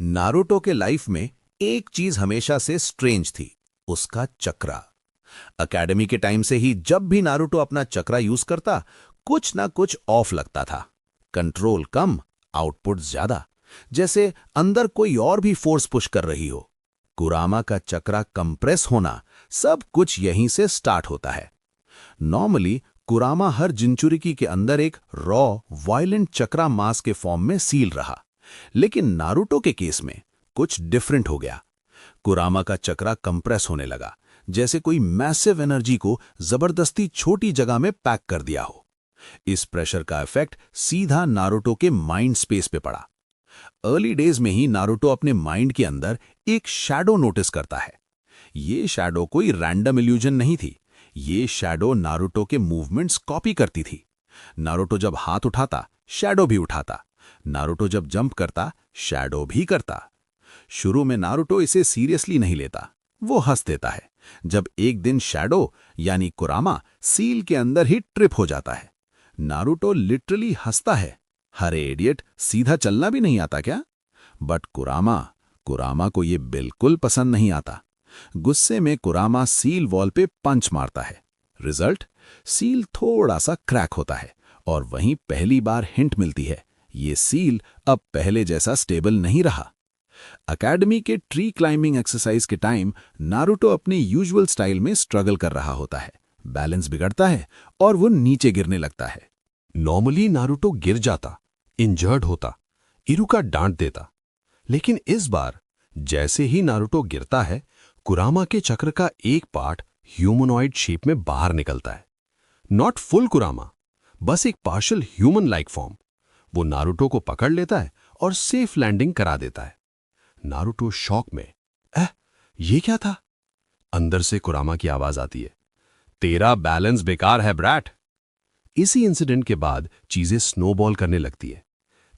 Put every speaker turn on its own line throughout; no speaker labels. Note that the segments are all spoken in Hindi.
नारुतो के लाइफ में एक चीज हमेशा से स्ट्रेंज थी, उसका चक्रा। एकेडमी के टाइम से ही जब भी नारुतो अपना चक्रा यूज करता, कुछ ना कुछ ऑफ लगता था। कंट्रोल कम, आउटपुट ज्यादा, जैसे अंदर कोई और भी फोर्स पुश कर रही हो। कुरामा का चक्रा कंप्रेस होना, सब कुछ यहीं से स्टार्ट होता है। नॉर्मली कुरामा हर जिंचुरिकी के अंदर एक रॉ वायलेंट चक्रा मास के फॉर्म में सील रहा, लेकिन नारुतो के केस में कुछ डिफरेंट हो गया। कुरामा का चक्रा कंप्रेस होने लगा, जैसे कोई मैसिव एनर्जी को जबरदस्ती छोटी जगह में पैक कर दिया हो। इस प्रेशर का इफेक्ट सीधा नारुतो के माइंड स्पेस पे पड़ा। अर्ली डेज में ही नारुतो अपने माइंड के अंदर एक शैडो नोटिस करता है। ये शैडो कोई रैंडम इल्यूजन नहीं थी, ये शैडो नारुतो के मूवमेंट्स कॉपी करती थी। नारुतो जब हाथ उठाता, शैडो भी उठाता। नारुतो जब जंप करता, शैडो भी करता। शुरू में नारुतो इसे सीरियसली नहीं लेता, वो हंस देता है। जब एक दिन शैडो यानी कुरामा सील के अंदर ही ट्रिप हो जाता है, नारुतो लिटरली हंसता है, अरे इडियट, सीधा चलना भी नहीं आता क्या? बट कुरामा को ये बिल्कुल पसंद नहीं आता। गुस्से में कुरामा सील वॉल पे पंच मारता है। रिजल्ट, सील थोड़ा सा क्रैक होता है और वहीं पहली बार हिंट मिलती है, ये सील अब पहले जैसा स्टेबल नहीं रहा। एकेडमी के ट्री क्लाइंबिंग एक्सरसाइज के टाइम नारुतो अपने यूजुअल स्टाइल में स्ट्रगल कर रहा होता है। बैलेंस बिगड़ता है और वो नीचे गिरने लगता है।
नॉर्मली नारुतो गिर जाता, इंजर्ड होता, इरुका डांट देता, लेकिन इस बार जैसे ही नारुतो गिरता है, कुरामा के चक्र का एक पार्ट ह्यूमनॉइड शेप में बाहर निकलता है। नॉट फुल कुरामा, बस एक पार्शियल ह्यूमन लाइक फॉर्म। वो नारुतो को पकड़ लेता है और सेफ लैंडिंग करा देता है। नारुतो शॉक में, ये क्या था? अंदर से कुरामा की आवाज आती है, तेरा बैलेंस बेकार है ब्रैट। इसी इंसिडेंट के बाद चीजें स्नोबॉल करने लगती है।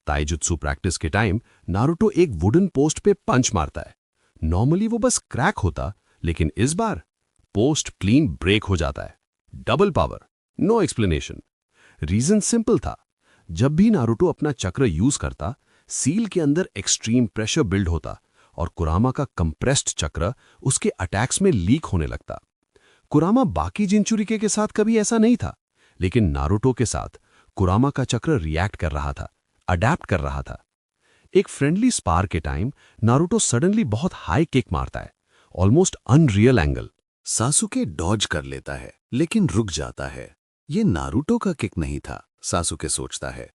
ताइजुत्सु प्रैक्टिस के टाइम नारुतो एक वुडन पोस्ट पे पंच मारता है। नॉर्मली वो बस क्रैक होता, लेकिन इस बार पोस्ट क्लीन ब्रेक हो जाता है। Double power, no explanation. Reason simple था, जब भी नारुतो अपना चक्र यूज करता, सील के अंदर एक्सट्रीम प्रेशर बिल्ड होता और कुरामा का कंप्रेस्ड चक्र उसके अटैक्स में लीक होने लगता। कुरामा बाकी जिंचुरिके के साथ कभी ऐसा नहीं था, लेकिन नारुतो के साथ कुरामा का चक्र रिएक्ट कर रहा था, अडैप्ट कर रहा था। एक फ्रेंडली स्पार के टाइम नारुतो सडनली बहुत हाई किक मारता है, ऑलमोस्ट अनरियल एंगल।
सासुके डॉज कर लेता है, लेकिन रुक जाता है। ये नारुतो का किक नहीं था, सासुके सोचता है।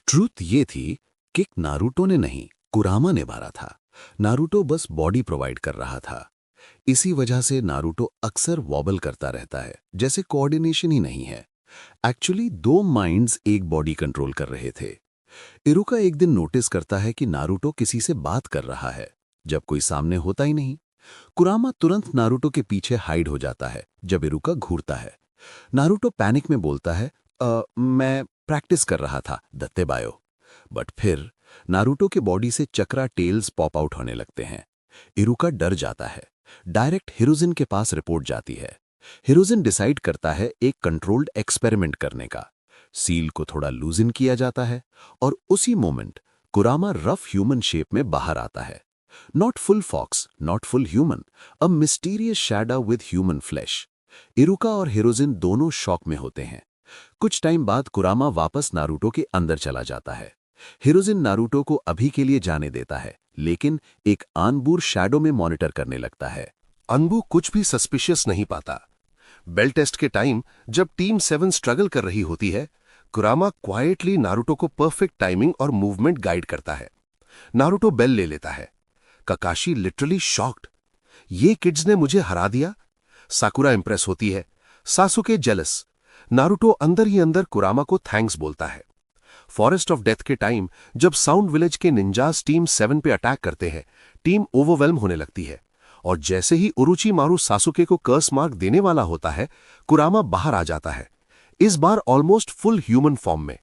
ट्रूथ ये थी, किक नारुतो ने नहीं, कुरामा ने मारा था। नारुतो बस बॉडी प्रोवाइड कर रहा था। इसी वजह से नारुतो अक्सर वॉबल करता रहता है, जैसे कोऑर्डिनेशन ही नहीं है। एक्चुअली दो माइंड्स एक बॉडी कंट्रोल कर रहे थे। इरुका एक दिन नोटिस करता है कि नारुतो किसी से बात कर रहा है, जब कोई सामने होता ही नहीं। कुरामा तुरंत नारुतो के पीछे हाइड हो जाता है जब इरुका घूरता है। नारुतो पैनिक में बोलता है, मैं प्रैक्टिस कर रहा था दत्ते बायो। बट फिर नारुतो के बॉडी से चक्रा टेल्स पॉप आउट होने लगते हैं। इरुका डर जाता है, डायरेक्ट हिरुजिन के पास रिपोर्ट जाती है। हिरुजिन डिसाइड करता है एक कंट्रोल्ड एक्सपेरिमेंट करने का। सील को थोड़ा लूजिन किया जाता है और उसी मोमेंट कुरामा रफ ह्यूमन शेप में बाहर आता है। Not full fox, not full human, a mysterious shadow with human flesh. Iruka और हिरुजिन दोनों शॉक में होते हैं। कुछ टाइम बाद कुरामा वापस नारुतो के अंदर चला जाता है। हिरुजिन नारुतो को अभी के लिए जाने देता है, लेकिन एक आनबूर शैडो में मॉनिटर करने लगता है।
अनबू कुछ भी सस्पिशियस नहीं पाता। बेल टेस्ट के टाइम जब टीम 7 स्ट्रगल कर रही होती है, कुरामा क्वाइटली नारुतो को परफेक्ट टाइमिंग और मूवमेंट गाइड करता है। नारुतो बेल ले लेता है। काकाशी लिटरली शॉक्ड, ये किड्स ने मुझे हरा दिया। साकुरा इंप्रेस होती है, सासुके जेलस। नारुतो अंदर ही अंदर कुरामा को थैंक्स बोलता है। फॉरेस्ट ऑफ डेथ के टाइम जब साउंड विलेज के निंजास टीम 7 पे अटैक करते हैं, टीम ओवरवेल्म होने लगती है और जैसे ही उरुचिमारू सासुके को कर्स मार्क देने वाला होता है, कुरामा बाहर आ जाता है, इस बार ऑलमोस्ट फुल ह्यूमन फॉर्म में।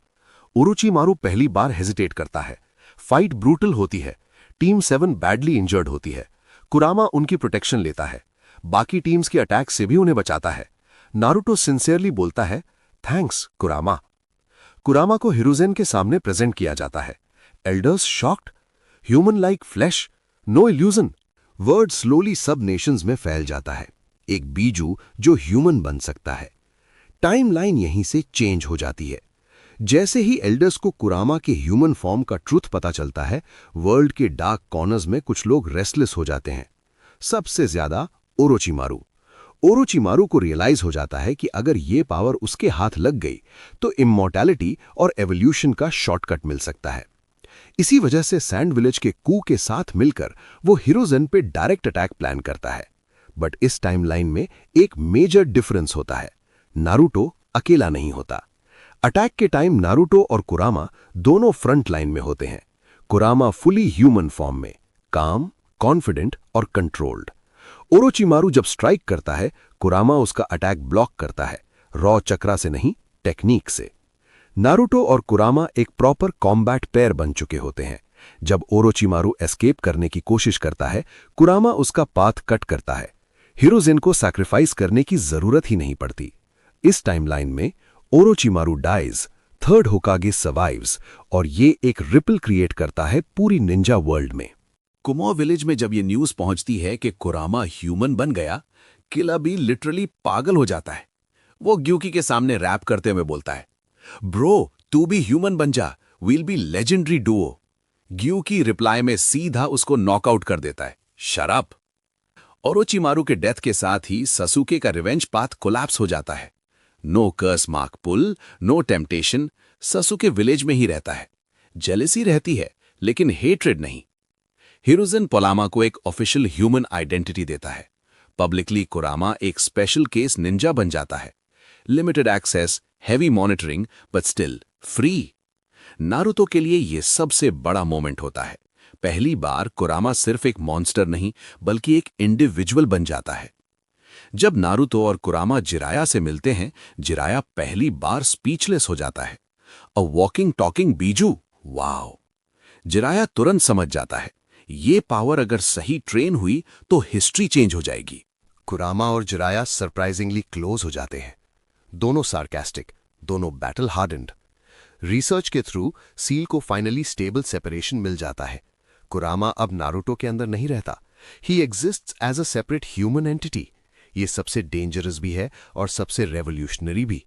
उरुचिमारू पहली बार हेजिटेट करता है। फाइट ब्रूटल होती है, टीम 7 बैडली इंजर्ड होती है। कुरामा उनकी प्रोटेक्शन लेता है, बाकी टीम्स के अटैक से भी उन्हें बचाता है। नारुतो सिंसियरली बोलता है, थैंक्स कुरामा। कुरामा को हिरुजेन के सामने प्रेजेंट किया जाता है। Elders shocked. Human like flash, no illusion. Word slowly सब नेशंस में फैल जाता है, एक बीजू जो ह्यूमन बन सकता है। टाइमलाइन यहीं से चेंज हो जाती है। जैसे ही एल्डर्स को कुरामा के ह्यूमन फॉर्म का ट्रुथ पता चलता है, वर्ल्ड के डार्क कॉर्नर्स में कुछ लोग रेस्टलेस हो जाते हैं। सबसे ज्यादा ओरोचिमारू। ओरोचिमारू को रियलाइज हो जाता है कि अगर ये पावर उसके हाथ लग गई तो इमॉर्टैलिटी और एवोल्यूशन का शॉर्टकट मिल सकता है। इसी वजह से सैंड विलेज के कू के साथ मिलकर वो हिरोजेन पे डायरेक्ट अटैक प्लान करता है। बट इस टाइमलाइन में एक मेजर डिफरेंस होता है, नारुतो अकेला नहीं होता। अटैक के टाइम नारुतो और कुरामा दोनों फ्रंट लाइन में होते हैं। कुरामा फुली ह्यूमन फॉर्म में, काम, कॉन्फिडेंट और कंट्रोल्ड। ओरोचिमारू जब स्ट्राइक करता है, कुरामा उसका अटैक ब्लॉक करता है, रॉ चक्रा से नहीं, टेक्निक से। नारुतो और कुरामा एक प्रॉपर कॉम्बैट पेयर बन चुके होते हैं। जब ओरोचिमारू एस्केप करने की कोशिश करता है, कुरामा उसका पाथ कट करता है। हिरोजेन को सैक्रिफाइस करने की जरूरत ही नहीं पड़ती। इस टाइमलाइन में Orochimaru dies, third Hokage survives, और ये एक रिपल क्रिएट करता है पूरी निंजा वर्ल्ड में।
कुमो विलेज में जब ये न्यूज पहुंचती है कि कुरामा ह्यूमन बन गया, किला भी लिटरली पागल हो जाता है। वो ग्यूकी के सामने रैप करते हुए बोलता है, ब्रो तू भी ह्यूमन बन जा, we'll be legendary duo. Gyuki reply में सीधा उसको नॉकआउट कर देता है, शट अप। ओरोचिमारू के डेथ के साथ ही ससुके का रिवेंज पाथ कोलैप्स हो जाता है। नो कर्स मार्क पुल, नो टेम्पटेशन, ससुके विलेज में ही रहता है। जेलेसी रहती है लेकिन हेट्रेड नहीं। हिरोजेन पोलामा को एक ऑफिशियल ह्यूमन आइडेंटिटी देता है। पब्लिकली कुरामा एक स्पेशल केस निंजा बन जाता है। Limited access, heavy monitoring, but still free. Naruto के लिए यह सबसे बड़ा मोमेंट होता है। पहली बार कुरामा सिर्फ एक मॉन्स्टर नहीं बल्कि एक इंडिविजुअल बन जाता है। जब नारुतो और कुरामा जिराया से मिलते हैं, जिराया पहली बार स्पीचलेस हो जाता है। A walking talking Biju, wow. Jiraiya तुरंत समझ जाता है, ये पावर अगर सही ट्रेन हुई तो हिस्ट्री चेंज हो जाएगी।
कुरामा और जिराया सरप्राइजिंगली क्लोज हो जाते हैं। दोनों सार्कास्टिक, दोनों बैटल हार्डेंड। रिसर्च के थ्रू सील को फाइनली स्टेबल सेपरेशन मिल जाता है। कुरामा अब नारुतो के अंदर नहीं रहता, he exists as a separate human entity. ये सबसे डेंजरस भी है और सबसे रेवोल्यूशनरी भी।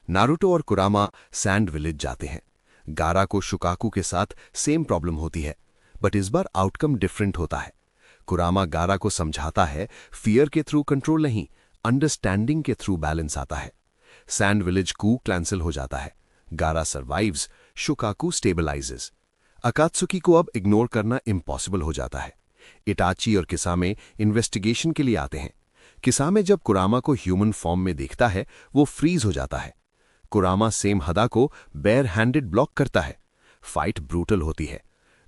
नारुतो और कुरामा सैंड विलेज जाते हैं। गारा को शुकाकू के साथ सेम प्रॉब्लम होती है, बट इस बार आउटकम डिफरेंट होता है। कुरामा गारा को समझाता है, फियर के थ्रू कंट्रोल नहीं, अंडरस्टैंडिंग के थ्रू बैलेंस आता है। सैंड विलेज कू कैंसिल हो जाता है। गारा सर्वाइव्स, शुकाकू स्टेबलाइजेस। अकात्सुकी को अब इग्नोर करना इम्पॉसिबल हो जाता है। इटाची और किसामे इन्वेस्टिगेशन के लिए आते हैं। किसामे जब कुरामा को ह्यूमन फॉर्म में देखता है, वो फ्रीज हो जाता है। कुरामा सेम हदा को बेयर हैंडेड ब्लॉक करता है। फाइट ब्रूटल होती है।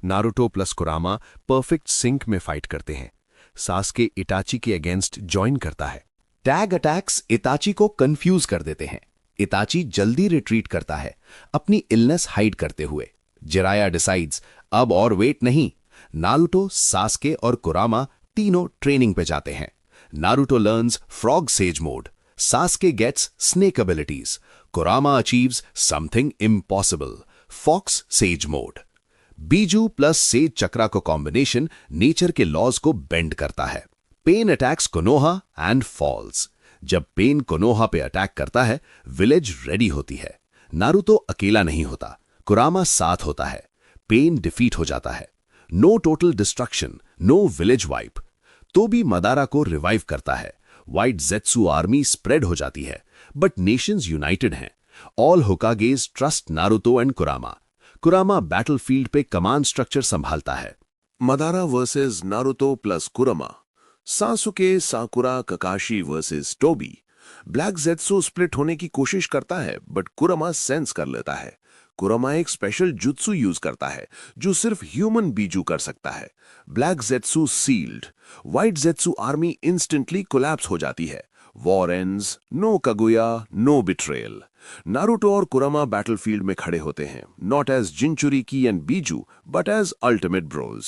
नारुतो प्लस कुरामा परफेक्ट सिंक में फाइट करते हैं। सास्के इटाची के अगेंस्ट ज्वाइन करता है।
टैग अटैक्स इताची को कंफ्यूज कर देते हैं। इताची जल्दी रिट्रीट करता है, अपनी इलनेस हाइड करते हुए। जिराया डिसाइड्स, अब और वेट नहीं। नारुतो, सास्के और कुरामा तीनों ट्रेनिंग पे जाते हैं। Naruto learns frog sage mode, Sasuke gets snake abilities, Kurama achieves something impossible, fox sage mode. Bijuu plus sage chakra को कॉम्बिनेशन नेचर के लॉज को बेंड करता है। Pain attacks Konoha and falls. जब पेन कोनोहा पे अटैक करता है, विलेज रेडी होती है। नारुतो अकेला नहीं होता, कुरामा साथ होता है। पेन डिफीट हो जाता है। No total destruction, no village wipe. तो भी मदारा को रिवाइव करता है। व्हाइट जेत्सु आर्मी स्प्रेड हो जाती है, बट नेशंस यूनाइटेड हैं। ऑल होकागेज ट्रस्ट नारुतो एंड कुरामा। कुरामा बैटलफील्ड पे कमांड स्ट्रक्चर संभालता है।
मदारा वर्सेस नारुतो प्लस कुरामा, सासुके साकुरा ककाशी वर्सेस टोबी। ब्लैक जेत्सु स्प्लिट होने की कोशिश करता है बट कुरामा सेंस कर लेता है। कुरामा एक स्पेशल जुत्सु यूज करता है जो सिर्फ ह्यूमन बीजू कर सकता है। Black Zetsu sealed. White Zetsu army instantly collapse हो जाती है। War ends, no Kaguya, no betrayal. Naruto और कुरामा बैटलफील्ड में खड़े होते हैं, not as Jinchuriki and Bijuu but as ultimate Broz.